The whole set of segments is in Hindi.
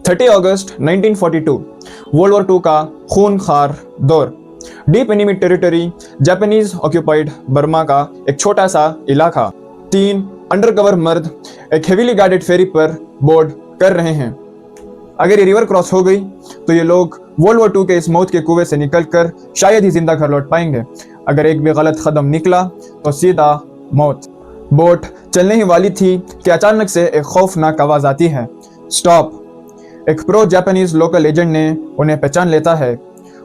30 अगस्त 1942 वर्ल्ड वॉर II का खूनखार दौर। Deep enemy territory, Japanese occupied Burma का एक छोटा सा इलाका। 3 अंडरकवर मर्द एक हेवीली गार्डेड फेरी पर बोर्ड कर रहे हैं। अगर ये रिवर क्रॉस हो गई तो ये लोग वर्ल्ड वॉर II के इस मौत के कुएं से निकलकर शायद ही जिंदा घर लौट पाएंगे। अगर एक भी गलत कदम निकला तो सीधा मौत। बोट चलने ही वाली थी कि अचानक से एक खौफनाक आवाज आती है, स्टॉप। एक प्रो जापानीज लोकल एजेंट ने उन्हें पहचान लेता है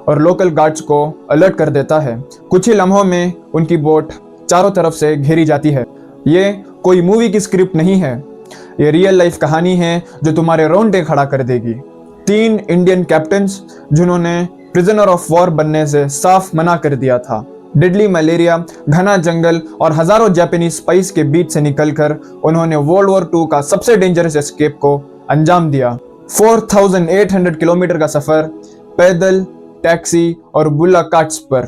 और लोकल गार्ड्स को अलर्ट कर देता है। कुछ ही लम्हों में उनकी बोट चारों तरफ से घेरी जाती है। ये कोई मूवी की स्क्रिप्ट नहीं है, ये रियल लाइफ कहानी है जो तुम्हारे रोंगटे खड़ा कर देगी। 3 इंडियन कैप्टन्स जिन्होंने प्रिजनर ऑफ वॉर बनने से साफ मना कर दिया था। डेडली मलेरिया, घना जंगल और हजारों जापानीज स्पाइस के बीच से निकलकर उन्होंने वर्ल्ड वॉर II का सबसे डेंजरस एस्केप को अंजाम दिया। 4800 किलोमीटर का सफर पैदल, टैक्सी और बुल्ला कार्ट्स पर।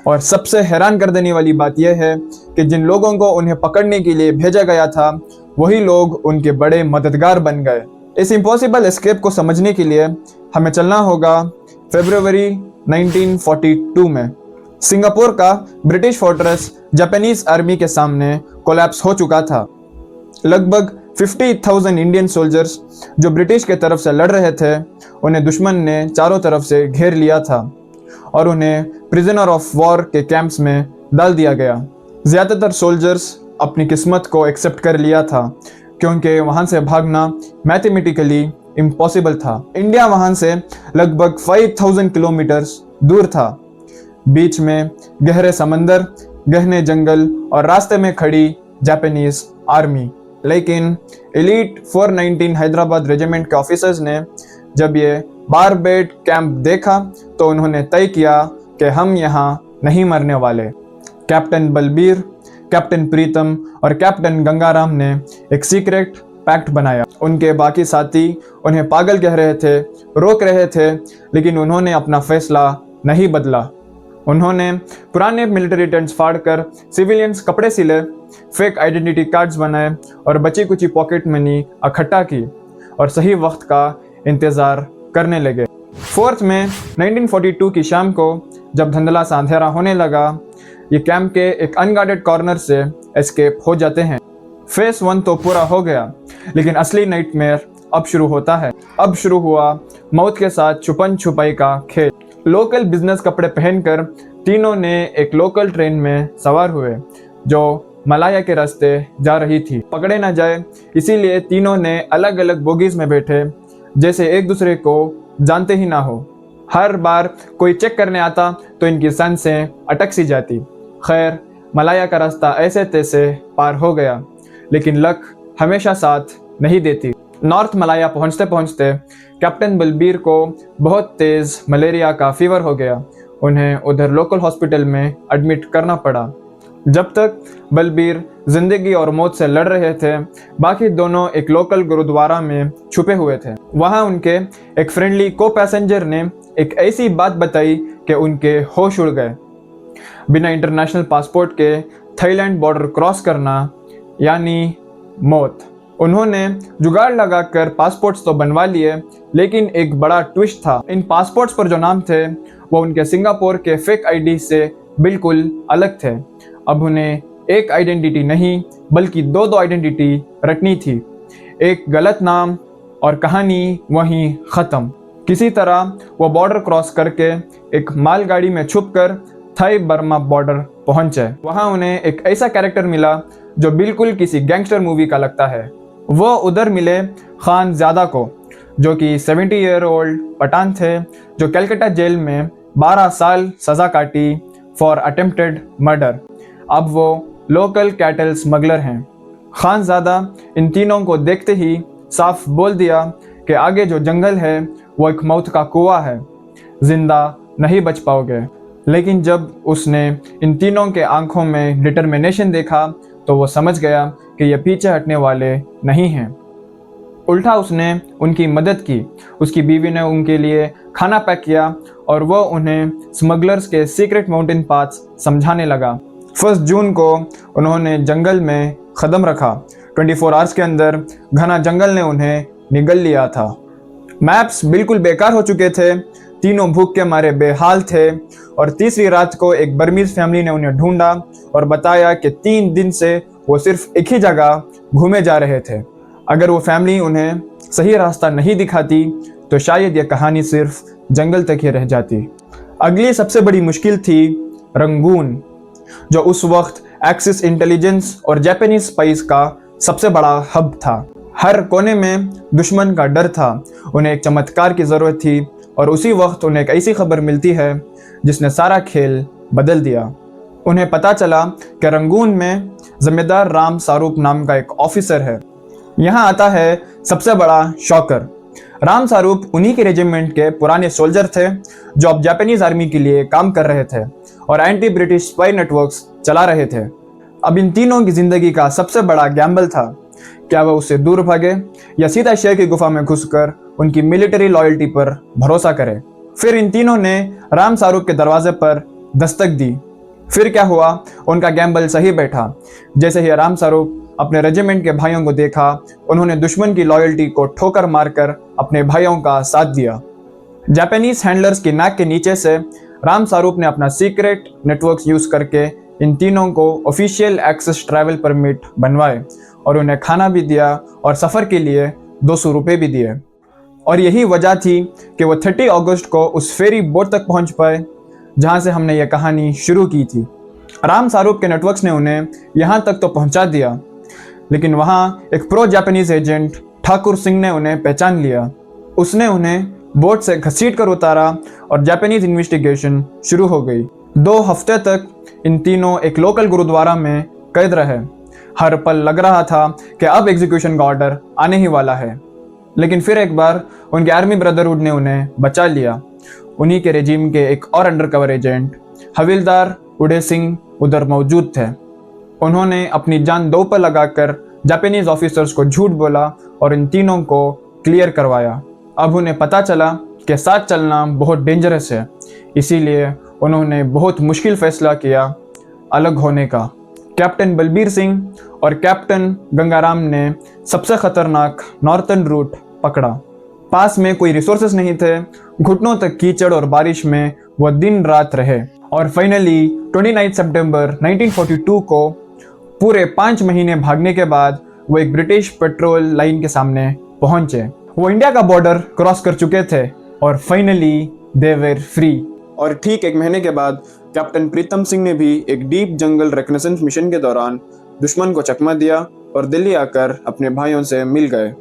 और सबसे हैरान कर देने वाली बात यह है कि जिन लोगों को उन्हें पकड़ने के लिए भेजा गया था वही लोग उनके बड़े मददगार बन गए। इस इम्पॉसिबल एस्केप को समझने के लिए हमें चलना होगा फरवरी 1942 में। सिंगापुर का ब्रिटिश फोर्ट्रेस जापानीज आर्मी के सामने कोलैप्स हो चुका था। लगभग 50,000 इंडियन सोल्जर्स जो ब्रिटिश के तरफ से लड़ रहे थे उन्हें दुश्मन ने चारों तरफ से घेर लिया था और उन्हें प्रिजनर ऑफ वॉर के कैंप्स में डाल दिया गया। ज़्यादातर सोल्जर्स अपनी किस्मत को एक्सेप्ट कर लिया था क्योंकि वहाँ से भागना मैथमेटिकली इम्पॉसिबल था। इंडिया वहाँ से लगभग 5000 किलोमीटर्स दूर था। बीच में गहरे समंदर, गहने जंगल और रास्ते में खड़ी जापानीज आर्मी। लेकिन एलीट 419 हैदराबाद रेजिमेंट के ऑफिसर्स ने जब ये बारबेट कैंप देखा तो उन्होंने तय किया कि हम यहाँ नहीं मरने वाले। कैप्टन बलबीर, कैप्टन प्रीतम और कैप्टन गंगाराम ने एक सीक्रेट पैक्ट बनाया। उनके बाकी साथी उन्हें पागल कह रहे थे, रोक रहे थे, लेकिन उन्होंने अपना फैसला नहीं बदला। उन्होंने पुराने मिलिट्री टेंट्स फाड़कर सिविलियंस कपड़े सिले, फेक आइडेंटिटी कार्ड्स बनाए और बची कुची पॉकेट मनी इकट्ठा की और सही वक्त का इंतज़ार करने लगे। 4 मई 1942 की शाम को जब धुंधला सा अंधेरा होने लगा, ये कैंप के एक अनगार्डेड कॉर्नर से एस्केप हो जाते हैं। फेस 1 तो पूरा हो गया, लेकिन असली नाइटमेयर अब शुरू होता है। अब शुरू हुआ मौत के साथ छुपन छुपाई का खेल। लोकल बिजनेस कपड़े पहनकर तीनों ने एक लोकल ट्रेन में सवार हुए जो मलाया के रास्ते जा रही थी। पकड़े ना जाए इसीलिए तीनों ने अलग अलग बोगीज में बैठे, जैसे एक दूसरे को जानते ही ना हो। हर बार कोई चेक करने आता तो इनकी सांसें अटक सी जाती। खैर, मलाया का रास्ता ऐसे तैसे पार हो गया, लेकिन लक हमेशा साथ नहीं देती। नॉर्थ मलाया पहुंचते पहुंचते कैप्टन बलबीर को बहुत तेज मलेरिया का फीवर हो गया। उन्हें उधर लोकल हॉस्पिटल में एडमिट करना पड़ा। जब तक बलबीर जिंदगी और मौत से लड़ रहे थे, बाकी दोनों एक लोकल गुरुद्वारा में छुपे हुए थे। वहां उनके एक फ्रेंडली को पैसेंजर ने एक ऐसी बात बताई कि उनके होश उड़ गए। बिना इंटरनेशनल पासपोर्ट के थाईलैंड बॉर्डर क्रॉस करना यानी मौत। उन्होंने जुगाड़ लगाकर पासपोर्ट्स तो बनवा लिए, लेकिन एक बड़ा ट्विस्ट था। इन पासपोर्ट्स पर जो नाम थे वो उनके सिंगापुर के फेक आईडी से बिल्कुल अलग थे। अब उन्हें एक आइडेंटिटी नहीं बल्कि दो आइडेंटिटी रटनी थी। एक गलत नाम और कहानी वहीं खत्म। किसी तरह वो बॉर्डर क्रॉस करके एक मालगाड़ी में छुपकर थाई बर्मा बॉर्डर पहुंचे। वहां उन्हें एक ऐसा कैरेक्टर मिला जो बिल्कुल किसी गैंगस्टर मूवी का लगता है। वो उधर मिले खान ज़्यादा को, जो कि 70 ईयर ओल्ड पठान थे जो कलकत्ता जेल में 12 साल सज़ा काटी फॉर अटेम्प्टेड मर्डर। अब वो लोकल कैटल स्मगलर हैं। खान ज़्यादा इन तीनों को देखते ही साफ बोल दिया कि आगे जो जंगल है वो एक मौत का कुआं है, जिंदा नहीं बच पाओगे। लेकिन जब उसने इन तीनों के आंखों में डिटर्मिनेशन देखा तो वो समझ गया कि ये पीछे हटने वाले नहीं हैं। उल्टा उसने उनकी मदद की। उसकी बीवी ने उनके लिए खाना पैक किया और वो उन्हें स्मगलर्स के सीक्रेट माउंटेन पाथ्स समझाने लगा। 1 जून को उन्होंने जंगल में कदम रखा। 24 आवर्स के अंदर घना जंगल ने उन्हें निगल लिया था। मैप्स बिल्कुल बेकार हो चुके थे, तीनों भूख के मारे बेहाल थे और तीसरी रात को एक बर्मीज फैमिली ने उन्हें ढूंढा और बताया कि 3 दिन से वो सिर्फ एक ही जगह घूमे जा रहे थे। अगर वो फैमिली उन्हें सही रास्ता नहीं दिखाती तो शायद ये कहानी सिर्फ जंगल तक ही रह जाती। अगली सबसे बड़ी मुश्किल थी रंगून, जो उस वक्त एक्सिस इंटेलिजेंस और जापानीज स्पाइस का सबसे बड़ा हब था। हर कोने में दुश्मन का डर था, उन्हें एक चमत्कार की ज़रूरत थी और उसी वक्त उन्हें एक ऐसी खबर मिलती है जिसने सारा खेल बदल दिया। उन्हें पता चला कि रंगून में जमींदार राम सारूप नाम का एक ऑफिसर है। यहाँ आता है सबसे बड़ा शॉकर। राम सारूप उन्हीं के रेजिमेंट के पुराने सोल्जर थे जो अब जापानीज आर्मी के लिए काम कर रहे थे और एंटी ब्रिटिश स्पाई नेटवर्क्स चला रहे थे। अब इन तीनों की जिंदगी का सबसे बड़ा गैम्बल था, क्या वह उससे दूर भागे या सीधा शेर की गुफा में घुसकर उनकी मिलिट्री लॉयल्टी पर भरोसा करे। फिर इन तीनों ने राम सारूप के दरवाजे पर दस्तक दी। फिर क्या हुआ, उनका गैम्बल सही बैठा। जैसे ही राम सारूप अपने रेजिमेंट के भाइयों को देखा, उन्होंने दुश्मन की लॉयल्टी को ठोकर मारकर अपने भाइयों का साथ दिया। जापानीज हैंडलर्स की नाक के नीचे से राम सारूप ने अपना सीक्रेट नेटवर्क्स यूज करके इन तीनों को ऑफिशियल एक्सेस ट्रैवल परमिट बनवाए और उन्हें खाना भी दिया और सफ़र के लिए 200 रुपये भी दिए। और यही वजह थी कि वो 30 अगस्त को उस फेरी बोट तक पहुंच पाए जहां से हमने ये कहानी शुरू की थी। राम सारूप के नेटवर्क्स ने उन्हें यहाँ तक तो पहुंचा दिया, लेकिन वहाँ एक pro Japanese agent Thakur Singh ने उन्हें पहचान लिया। उसने उन्हें बोट से घसीट कर उतारा और जापानीज इन्वेस्टिगेशन शुरू हो गई। 2 हफ्ते तक इन तीनों एक लोकल गुरुद्वारा में कैद रहे। हर पल लग रहा था कि अब एग्जीक्यूशन का ऑर्डर आने ही वाला है, लेकिन फिर एक बार उनके आर्मी ब्रदरहुड ने उन्हें बचा लिया। उन्हीं के रेजिम के एक और अंडरकवर एजेंट हविलदार उदय सिंह उधर मौजूद थे। उन्होंने अपनी जान दो पर लगाकर जापानीज ऑफिसर्स को झूठ बोला और इन तीनों को क्लियर करवाया। अब उन्हें पता चला कि साथ चलना बहुत डेंजरस है, इसीलिए उन्होंने बहुत मुश्किल फैसला किया अलग होने का। कैप्टन बलबीर सिंह और कैप्टन गंगाराम ने सबसे खतरनाक नॉर्थर्न रूट पकड़ा। पास में कोई रिसोर्सेज नहीं थे, घुटनों तक कीचड़ और बारिश में वो दिन रात रहे और फाइनली 29 सितंबर 1942 को पूरे 5 महीने भागने के बाद वो एक ब्रिटिश पेट्रोल लाइन के सामने पहुंचे। वो इंडिया का बॉर्डर क्रॉस कर चुके थे और फाइनली दे वर फ्री। और ठीक 1 महीने के बाद कैप्टन प्रीतम सिंह ने भी एक डीप जंगल रिकनेसेंस मिशन के दौरान दुश्मन को चकमा दिया और दिल्ली आकर अपने भाइयों से मिल गए।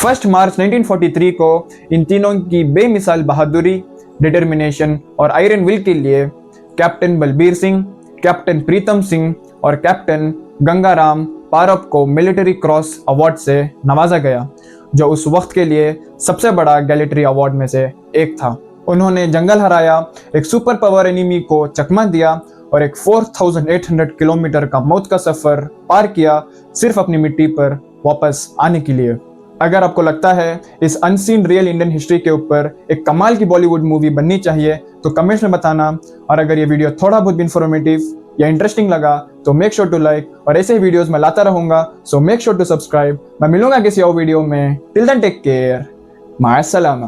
1 मार्च 1943 को इन तीनों की बेमिसाल बहादुरी, डिटर्मिनेशन और आयरन विल के लिए कैप्टन बलबीर सिंह, कैप्टन प्रीतम सिंह और कैप्टन गंगाराम पारप को मिलिट्री क्रॉस अवार्ड से नवाजा गया, जो उस वक्त के लिए सबसे बड़ा गैलेटरी अवार्ड में से एक था। उन्होंने जंगल हराया, एक सुपर पावर एनिमी को चकमा दिया और एक 4800 किलोमीटर का मौत का सफर पार किया सिर्फ अपनी मिट्टी पर वापस आने के लिए। अगर आपको लगता है इस अनसीन रियल इंडियन हिस्ट्री के ऊपर एक कमाल की बॉलीवुड मूवी बननी चाहिए तो कमेंट्स में बताना। और अगर ये वीडियो थोड़ा बहुत इंफॉर्मेटिव या इंटरेस्टिंग लगा तो मेक श्योर टू लाइक, और ऐसे वीडियोस मैं लाता रहूंगा, so make sure to subscribe. मैं मिलूंगा किसी और वीडियो में। टिल देन टेक केयर, माय सलामा।